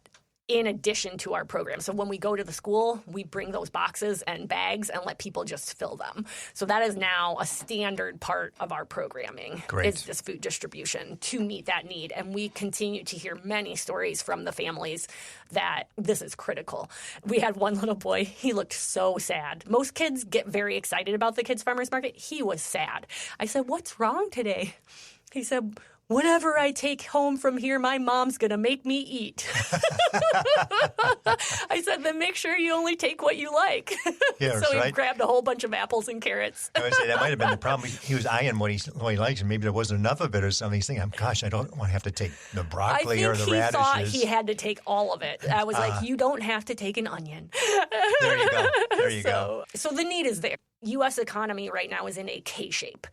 S1: in addition to our program. So when we go to the school, we bring those boxes and bags and let people just fill them. So that is now a standard part of our programming.
S5: Great.
S1: Is this food distribution to meet that need. And we continue to hear many stories from the families that this is critical. We had one little boy, he looked so sad. Most kids get very excited about the kids' farmers market. He was sad. I said, "What's wrong today?" He said, "Whatever I take home from here, my mom's going to make me eat." I said, "Then make sure you only take what you like."
S5: Yeah,
S1: so he
S5: right.
S1: grabbed a whole bunch of apples and carrots.
S5: I would say that might have been the problem. He was eyeing what he likes, and maybe there wasn't enough of it or something. He's thinking, "Gosh, I don't want to have to take the broccoli or the radishes."
S1: I think he thought he had to take all of it. I was like, "You don't have to take an onion."
S5: There you go. There you go.
S1: So the need is there. U.S. economy right now is in a K-shape.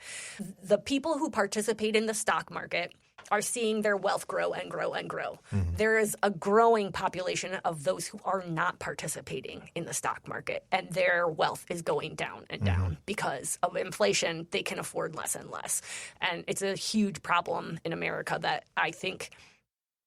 S1: The people who participate in the stock market are seeing their wealth grow and grow and grow. There is a growing population of those who are not participating in the stock market, and their wealth is going down and down because of inflation. They can afford less and less. And it's a huge problem in America that I think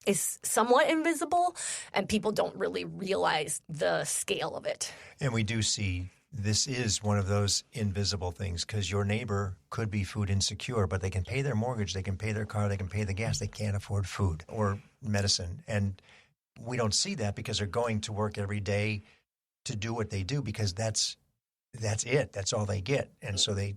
S1: is somewhat invisible, and people don't really realize the scale of it.
S5: And we do see this is one of those invisible things because your neighbor could be food insecure, but they can pay their mortgage, they can pay their car, they can pay the gas. They can't afford food or medicine. And we don't see that because they're going to work every day to do what they do because that's it. That's all they get. And so they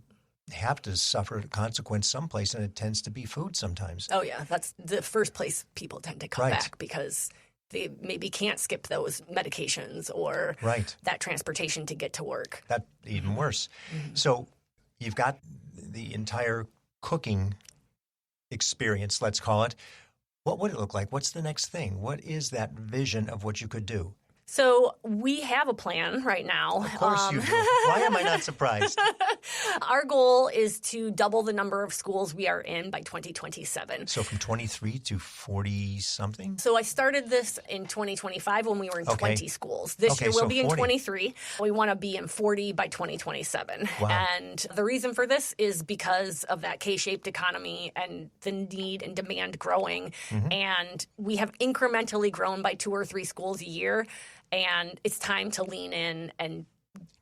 S5: have to suffer a consequence someplace, and it tends to be food sometimes.
S1: Oh, yeah. That's the first place people tend to come
S5: Right.
S1: back because they maybe can't skip those medications or that transportation to get to work.
S5: That's even worse. So you've got the entire cooking experience, let's call it. What would it look like? What's the next thing? What is that vision of what you could do?
S1: So we have a plan right now.
S5: Of course you do. Why am I not surprised?
S1: Our goal is to double the number of schools we are in by 2027.
S5: So from 23 to 40-something?
S1: So I started this in 2025 when we were in 20 schools. This year we'll
S5: so
S1: be in
S5: 40.
S1: 23. We want to be in 40 by 2027.
S5: Wow.
S1: And the reason for this is because of that K-shaped economy and the need and demand growing. And we have incrementally grown by 2 or 3 schools a year. And it's time to lean in and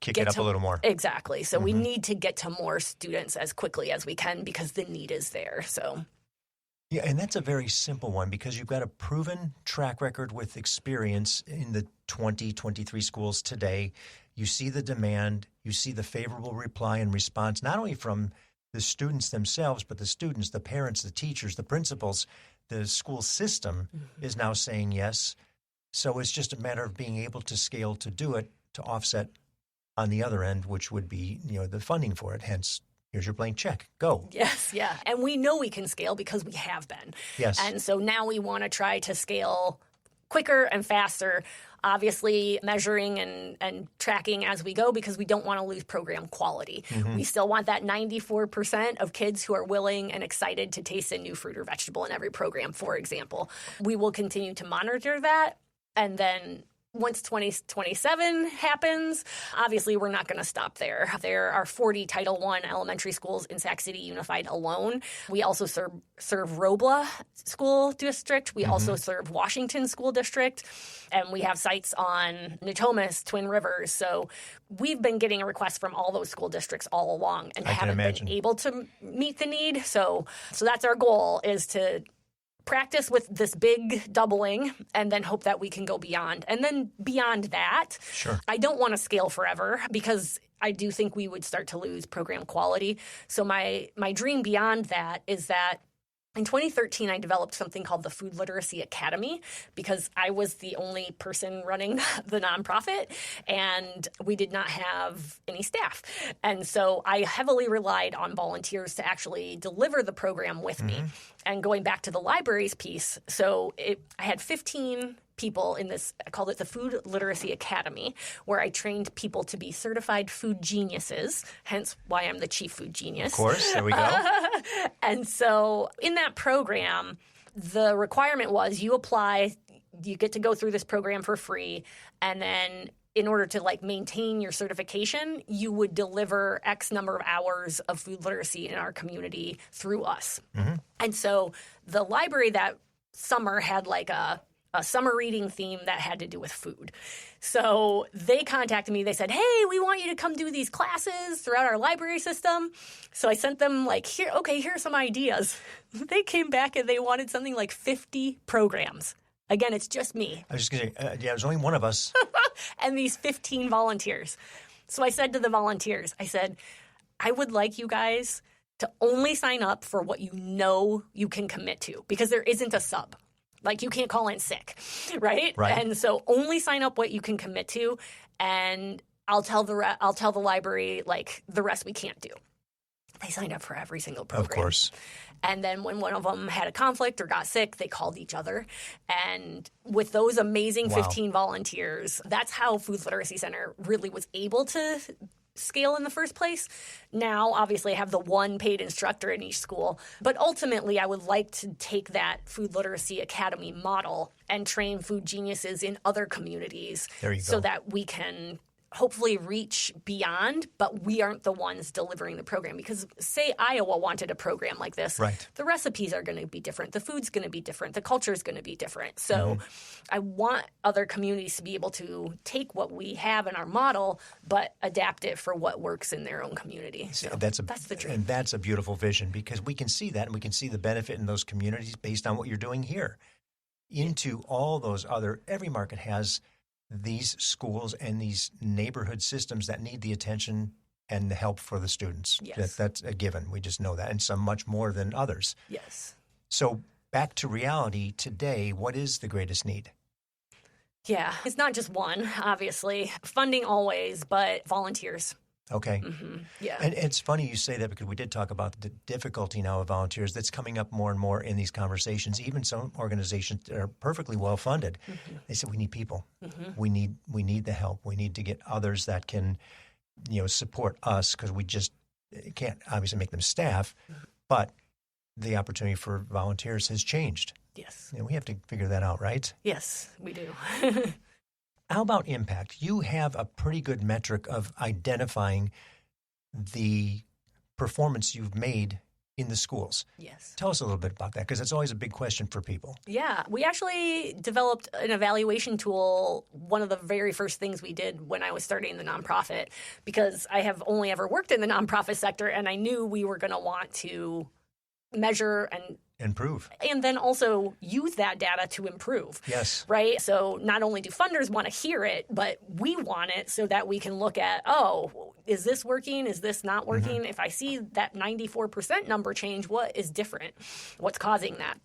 S5: Kick it up a little more.
S1: Exactly. So we need to get to more students as quickly as we can because the need is there. So
S5: Yeah, and that's a very simple one because you've got a proven track record with experience in the 23 schools today. You see the demand, you see the favorable reply and response, not only from the students themselves, but the students, the parents, the teachers, the principals. The school system is now saying yes. So it's just a matter of being able to scale to do it, to offset on the other end, which would be, the funding for it. Hence, here's your blank check. Go.
S1: yes, yeah. And we know we can scale because we have been.
S5: Yes.
S1: And so now we want to try to scale quicker and faster, obviously measuring and tracking as we go because we don't want to lose program quality. We still want that 94% of kids who are willing and excited to taste a new fruit or vegetable in every program, for example. We will continue to monitor that. And then once 2027 happens, obviously we're not going to stop there. There are 40 Title I elementary schools in Sac City Unified alone. We also serve Robla School District. We also serve Washington School District. And we have sites on Natomas, Twin Rivers. So we've been getting a request from all those school districts all along and haven't been able to meet the need. So that's our goal, is to practice with this big doubling and then hope that we can go beyond. And then beyond that,
S5: Sure.
S1: I don't want to scale forever because I do think we would start to lose program quality. So my dream beyond that is that in 2013, I developed something called the Food Literacy Academy because I was the only person running the nonprofit and we did not have any staff. And so I heavily relied on volunteers to actually deliver the program with me. And going back to the libraries piece, so I had 15 people in this, I called it the Food Literacy Academy, where I trained people to be certified food geniuses, hence why I'm the chief food genius.
S5: Of course, there we go.
S1: And so in that program, the requirement was you apply, you get to go through this program for free, and then in order to maintain your certification, you would deliver X number of hours of food literacy in our community through us. And so the library that summer had a summer reading theme that had to do with food. So they contacted me. They said, hey, we want you to come do these classes throughout our library system. So I sent them here are some ideas. They came back and they wanted something like 50 programs. Again, it's just me.
S5: I was just going to say, there's only one of us.
S1: And these 15 volunteers. So I said to the volunteers, I said, I would like you guys to only sign up for what you know you can commit to because there isn't a sub. You can't call in sick, right?
S5: Right.
S1: And so only sign up what you can commit to, and I'll tell the library the rest we can't do. They signed up for every single program.
S5: Of course.
S1: And then when one of them had a conflict or got sick, they called each other. And with those amazing 15 volunteers, that's how Food Literacy Center really was able to scale in the first place. Now, obviously, I have the one paid instructor in each school. But ultimately, I would like to take that Food Literacy Academy model and train food geniuses in other communities so that we can hopefully reach beyond, but we aren't the ones delivering the program. Because say Iowa wanted a program like this, the recipes are going to be different, the food's going to be different, the culture is going to be different. So I want other communities to be able to take what we have in our model, but adapt it for what works in their own community. So that's the dream.
S5: And that's a beautiful vision because we can see that and we can see the benefit in those communities based on what you're doing here. Into all those every market has these schools and these neighborhood systems that need the attention and the help for the students.
S1: Yes.
S5: That's a given. We just know that, and some much more than others.
S1: Yes.
S5: So back to reality today, what is the greatest need?
S1: Yeah, it's not just one, obviously. Funding always, but volunteers.
S5: Okay.
S1: Yeah.
S5: And it's funny you say that because we did talk about the difficulty now of volunteers that's coming up more and more in these conversations. Even some organizations that are perfectly well funded, they say we need people. We need the help. We need to get others that can, support us because we just can't obviously make them staff. But the opportunity for volunteers has changed.
S1: Yes.
S5: We have to figure that out, right?
S1: Yes, we do.
S5: How about impact? You have a pretty good metric of identifying the performance you've made in the schools.
S1: Yes.
S5: Tell us a little bit about that because it's always a big question for people.
S1: Yeah. We actually developed an evaluation tool, one of the very first things we did when I was starting the nonprofit, because I have only ever worked in the nonprofit sector and I knew we were going to want to measure and
S5: improve.
S1: And then also use that data to improve.
S5: Yes.
S1: Right? So not only do funders want to hear it, but we want it so that we can look at, is this working? Is this not working? If I see that 94% number change, what is different? What's causing that?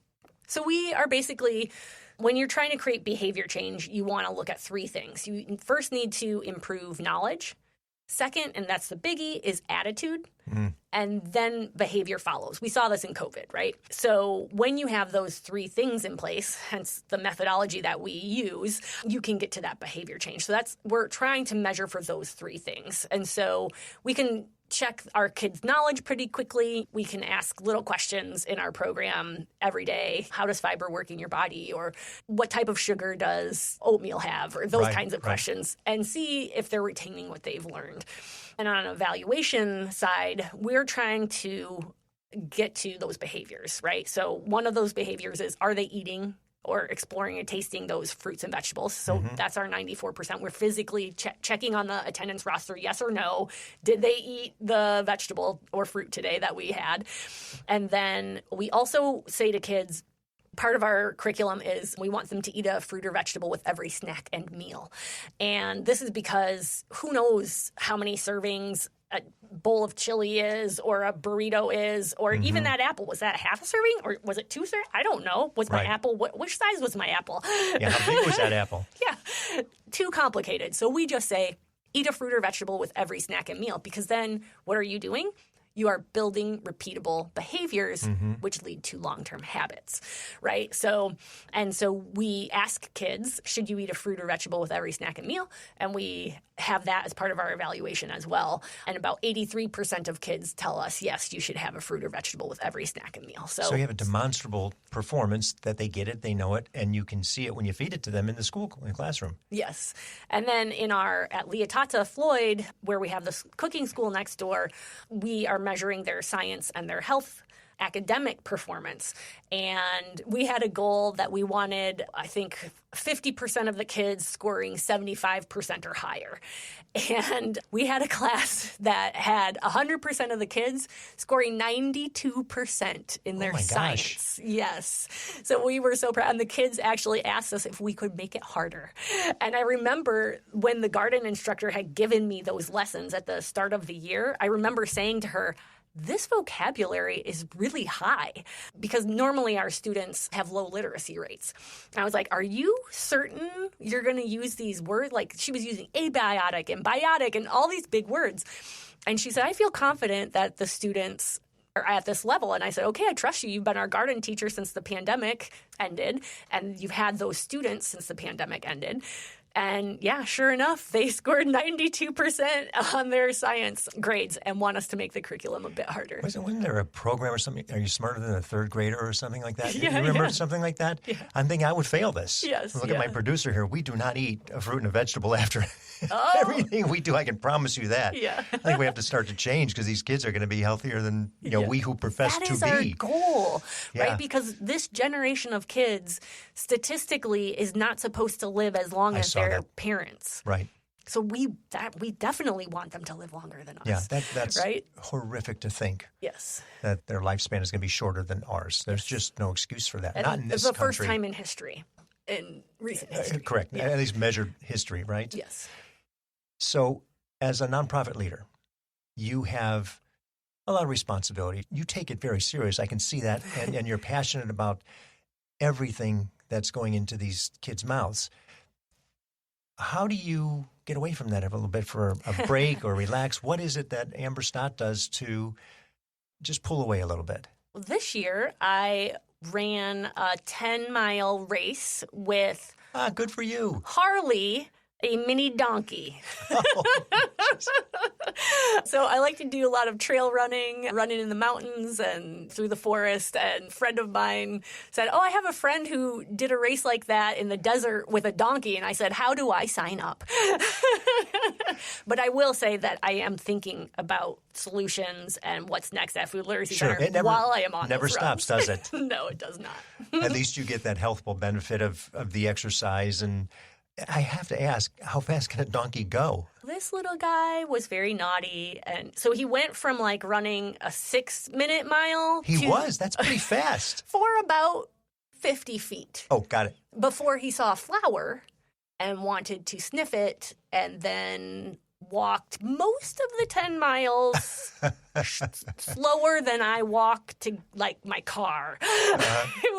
S1: So we are basically, when you're trying to create behavior change, you want to look at three things. You first need to improve knowledge. Second, and that's the biggie, is attitude. And then behavior follows. We saw this in COVID, right? So when you have those three things in place, hence the methodology that we use, you can get to that behavior change. So we're trying to measure for those three things. And so we can check our kids' knowledge pretty quickly. We can ask little questions in our program every day. How does fiber work in your body? Or what type of sugar does oatmeal have? Or those kinds of questions. And see if they're retaining what they've learned. And on an evaluation side, we're trying to get to those behaviors, right? So one of those behaviors is, are they eating or exploring and tasting those fruits and vegetables? So that's our 94%. We're physically checking on the attendance roster, yes or no. Did they eat the vegetable or fruit today that we had? And then we also say to kids, part of our curriculum is we want them to eat a fruit or vegetable with every snack and meal. And this is because who knows how many servings a bowl of chili is, or a burrito is, or even that apple. Was that half a serving, or was it 2 servings? I don't know. Was my apple, which size was my apple?
S5: Yeah, how big was that apple?
S1: Yeah, too complicated. So we just say, eat a fruit or vegetable with every snack and meal, because then what are you doing? You are building repeatable behaviors, which lead to long-term habits, right? So we ask kids, should you eat a fruit or vegetable with every snack and meal? And we have that as part of our evaluation as well. And about 83% of kids tell us, yes, you should have a fruit or vegetable with every snack and meal.
S5: So you have a demonstrable performance that they get it, they know it, and you can see it when you feed it to them in the classroom.
S1: Yes. And then at Leotata Floyd, where we have the cooking school next door, we are measuring their science and their health academic performance. And we had a goal that we wanted, I think, 50% of the kids scoring 75% or higher. And we had a class that had 100% of the kids scoring 92% in their science. Yes. So we were so proud. And the kids actually asked us if we could make it harder. And I remember when the garden instructor had given me those lessons at the start of the year, I remember saying to her, this vocabulary is really high, because normally our students have low literacy rates. And I was like, are you certain you're going to use these words? Like, she was using abiotic and biotic and all these big words. And she said, I feel confident that the students are at this level. And I said, okay, I trust you. You've been our garden teacher since the pandemic ended, and you've had those students since the pandemic ended. And yeah, sure enough, they scored 92% on their science grades and want us to make the curriculum a bit harder.
S5: Wasn't there a program or something? Are you smarter than a third grader or something like that?
S1: Yeah,
S5: you remember something like that?
S1: Yeah.
S5: I'm thinking I would fail this.
S1: Yes.
S5: Look at my producer here. We do not eat a fruit and a vegetable after everything we do. I can promise you that.
S1: Yeah.
S5: I think we have to start to change, because these kids are going to be healthier than we who profess to be.
S1: That is our goal,
S5: Yeah.
S1: right? Because this generation of kids statistically is not supposed to live as long as their parents.
S5: Right.
S1: So we definitely want them to live longer than us.
S5: Yeah, that's
S1: right?
S5: horrific to think.
S1: Yes.
S5: That their lifespan is going to be shorter than ours. There's just no excuse for that.
S1: And
S5: Not in this
S1: it's the
S5: country.
S1: first time in history, in recent history.
S5: Correct.
S1: Yeah.
S5: At least measured history, right?
S1: Yes.
S5: So as a nonprofit leader, you have a lot of responsibility. You take it very serious. I can see that. And you're passionate about everything that's going into these kids' mouths. How do you get away from that a little bit for a break or relax? What is it that Amber Stott does to just pull away a little bit?
S1: Well, this year, I ran a 10-mile race with
S5: Good for you.
S1: Harley, a mini donkey.
S5: Oh,
S1: So I like to do a lot of trail running in the mountains and through the forest. And a friend of mine said, I have a friend who did a race like that in the desert with a donkey. And I said, how do I sign up? But I will say that I am thinking about solutions and what's next at Food Literacy Center while I am on
S5: never
S1: those
S5: stops,
S1: runs.
S5: does it?
S1: No, it does not.
S5: At least you get that healthful benefit of the exercise. And I have to ask, how fast can a donkey go?
S1: This little guy was very naughty. And so he went from like running a 6-minute mile.
S5: That's pretty fast.
S1: For about 50 feet.
S5: Oh, got it.
S1: Before he saw a flower and wanted to sniff it, and then walked most of the 10 miles slower than I walked to like my car. It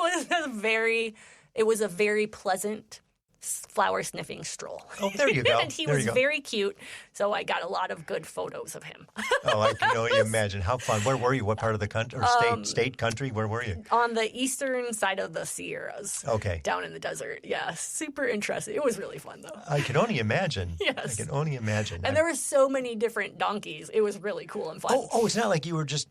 S1: was a very pleasant flower sniffing stroll.
S5: Oh, there you go.
S1: And he was very cute, so I got a lot of good photos of him.
S5: I can only imagine. How fun. Where were you? What part of the country or state, country? Where were you?
S1: On the eastern side of the Sierras.
S5: Okay.
S1: Down in the desert. Yeah, super interesting. It was really fun, though.
S5: I can only imagine.
S1: Yes.
S5: I can only imagine.
S1: And there were so many different donkeys. It was really cool and fun.
S5: Oh, it's not like you were just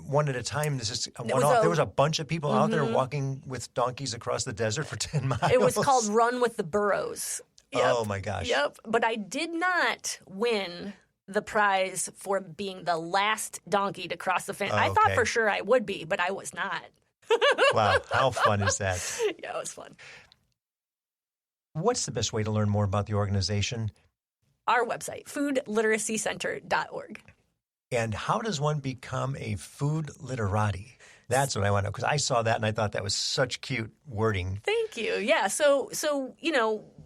S5: one at a time. This is one-off. There was a bunch of people out there walking with donkeys across the desert for 10 miles.
S1: It was called Run with the Burros. Yep.
S5: Oh, my gosh.
S1: Yep. But I did not win the prize for being the last donkey to cross the fence. I thought for sure I would be, but I was not.
S5: Wow. How fun is that?
S1: Yeah, it was fun.
S5: What's the best way to learn more about the organization?
S1: Our website, foodliteracycenter.org.
S5: And how does one become a food literati? That's what I want to know, because I saw that and I thought that was such cute wording.
S1: Thank you. Yeah. So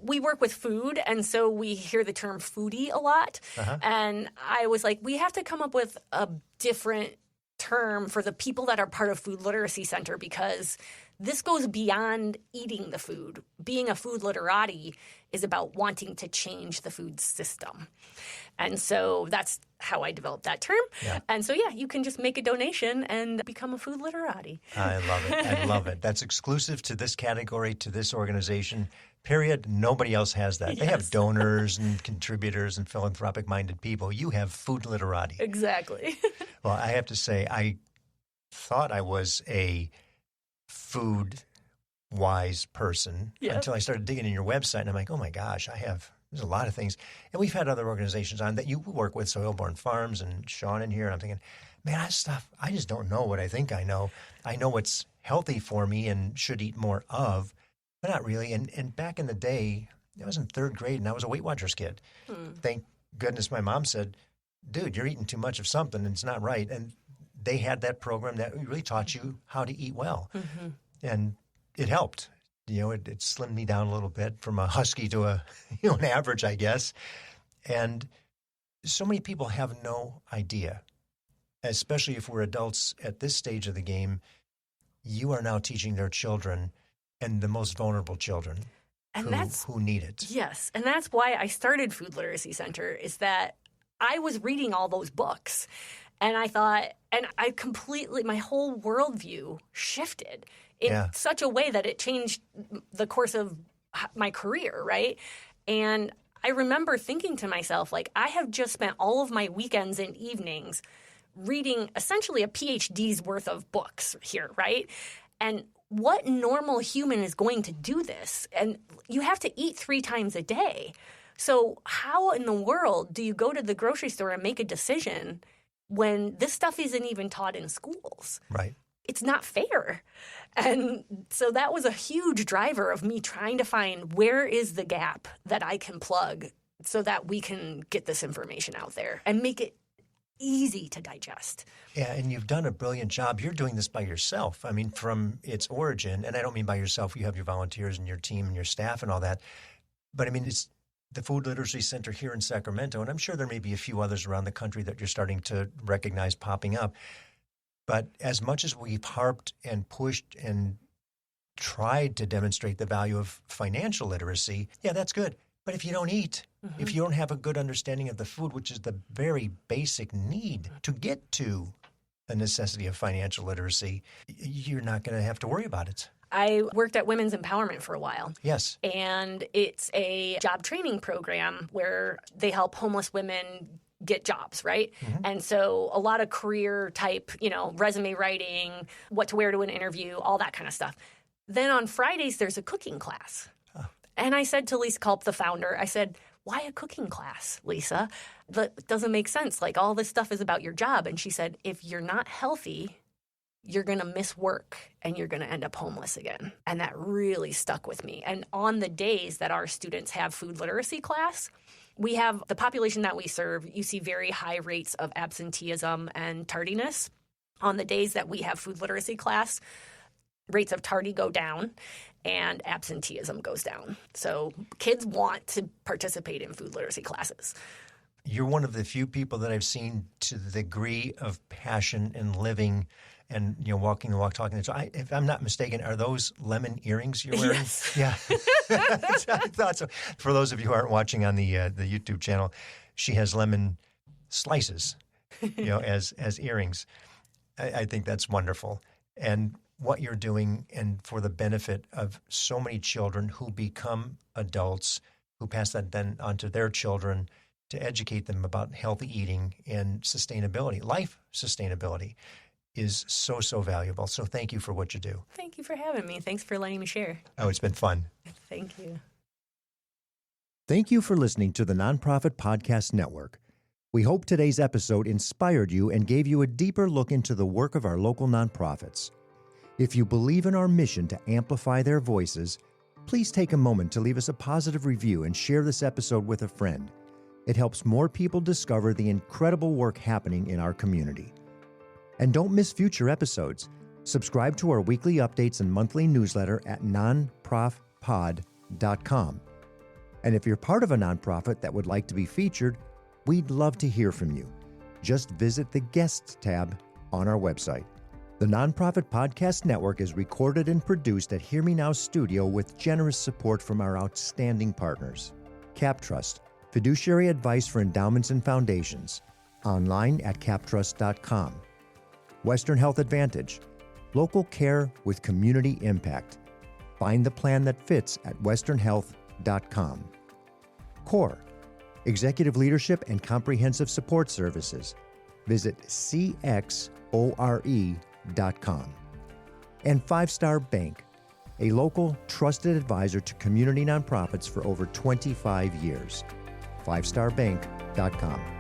S1: we work with food, and so we hear the term foodie a lot. And I was like, we have to come up with a different term for the people that are part of Food Literacy Center, because this goes beyond eating the food. Being a food literati is about wanting to change the food system. And so that's how I developed that term.
S5: Yeah.
S1: And so, yeah, you can just make a donation and become a food literati.
S5: I love it. I love it. That's exclusive to this category, to this organization, period. Nobody else has that. They have donors and contributors and philanthropic-minded people. You have food literati.
S1: Exactly.
S5: Well, I have to say, I thought I was a food-wise person until I started digging in your website, and I'm like, oh my gosh, there's a lot of things. And we've had other organizations on that you work with, Soilborn Farms and Sean in here, and I'm thinking, man, that stuff, I just don't know what I think I know. I know what's healthy for me and should eat more of, but not really. And back in the day, I was in third grade, and I was a Weight Watchers kid. Thank goodness my mom said, dude, you're eating too much of something, and it's not right. And they had that program that really taught you how to eat well. And it helped. It slimmed me down a little bit from a husky to an average, I guess. And so many people have no idea, especially if we're adults at this stage of the game. You are now teaching their children, and the most vulnerable children, who need it. Yes,
S1: and that's why I started Food Literacy Center, is that I was reading all those books. And I thought, and I completely, my whole worldview shifted in such a way that it changed the course of my career, right? And I remember thinking to myself, like, I have just spent all of my weekends and evenings reading essentially a PhD's worth of books here, right? And what normal human is going to do this? And you have to eat 3 times a day. So how in the world do you go to the grocery store and make a decision when this stuff isn't even taught in schools?
S5: Right.
S1: It's not fair. And so that was a huge driver of me trying to find where is the gap that I can plug so that we can get this information out there and make it easy to digest.
S5: Yeah, and you've done a brilliant job. You're doing this by yourself. I mean, from its origin, and I don't mean by yourself. You have your volunteers and your team and your staff and all that. But I mean, it's the Food Literacy Center here in Sacramento, and I'm sure there may be a few others around the country that you're starting to recognize popping up. But as much as we've harped and pushed and tried to demonstrate the value of financial literacy, yeah, that's good. But if you don't eat, if you don't have a good understanding of the food, which is the very basic need to get to the necessity of financial literacy, you're not going to have to worry about it.
S1: I worked at Women's Empowerment for a while.
S5: Yes.
S1: And it's a job training program where they help homeless women get jobs, right? And so a lot of career type, resume writing, what to wear to an interview, all that kind of stuff. Then on Fridays, there's a cooking class. And I said to Lisa Culp, the founder, I said, why a cooking class, Lisa? That doesn't make sense. Like, all this stuff is about your job. And she said, if you're not healthy, you're going to miss work and you're going to end up homeless again. And that really stuck with me. And on the days that our students have food literacy class, we have the population that we serve, you see very high rates of absenteeism and tardiness. On the days that we have food literacy class, rates of tardy go down and absenteeism goes down. So kids want to participate in food literacy classes.
S5: You're one of the few people that I've seen to the degree of passion and living and, walking the walk, talking the talk. If I'm not mistaken, are those lemon earrings you're wearing?
S1: Yes.
S5: Yeah. I thought so. For those of you who aren't watching on the YouTube channel, she has lemon slices, as earrings. I think that's wonderful. And what you're doing, and for the benefit of so many children who become adults, who pass that then on to their children, to educate them about healthy eating and sustainability, life sustainability, is so, so valuable. So thank you for what you do.
S1: Thank you for having me. Thanks for letting me share.
S5: Oh, it's been fun.
S1: Thank you.
S2: Thank you for listening to the Nonprofit Podcast Network. We hope today's episode inspired you and gave you a deeper look into the work of our local nonprofits. If you believe in our mission to amplify their voices, please take a moment to leave us a positive review and share this episode with a friend. It helps more people discover the incredible work happening in our community. And don't miss future episodes. Subscribe to our weekly updates and monthly newsletter at nonprofpod.com. And if you're part of a nonprofit that would like to be featured, we'd love to hear from you. Just visit the Guests tab on our website. The Nonprofit Podcast Network is recorded and produced at Hear Me Now Studio with generous support from our outstanding partners. CapTrust, fiduciary advice for endowments and foundations. Online at captrust.com. Western Health Advantage, local care with community impact. Find the plan that fits at westernhealth.com. CORE, executive leadership and comprehensive support services. Visit cxore.com. And 5 Star Bank, a local trusted advisor to community nonprofits for over 25 years. 5starbank.com.